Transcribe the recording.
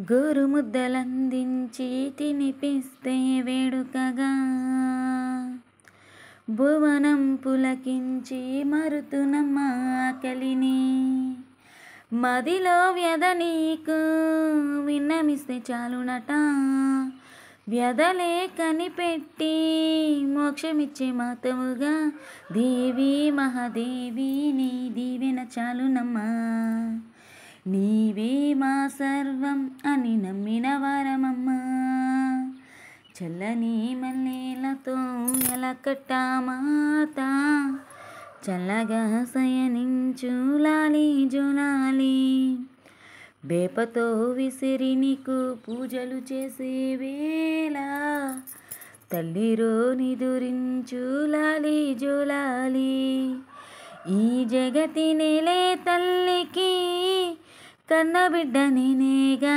గోరుముద్దలందించి తినిపిస్తే వేడుకగా భువనం పులకించి మరుతునమ్మ ఆకలిని. మదిలో వ్యధ నీకు విన్నమిస్తే చాలునట, వ్యధలే కనిపెట్టి మోక్షమిచ్చే మాతవుగా దేవి మహాదేవి నీ దీవెన చాలునమ్మా. నీవే మా సర్వం అని నమ్మిన వారమమ్మా. చల్లని మల్లెలతో ఎలకట్టా మాత, చల్లగా శయనించు లాలి జోలాలి. వేపతో విసిరి నీకు పూజలు చేసే వేళ, తల్లిరో నిదురించు లాలి జోలాలి. ఈ జగతి నేలే తల్లికి కన్నబిడ్డ నేనేగా.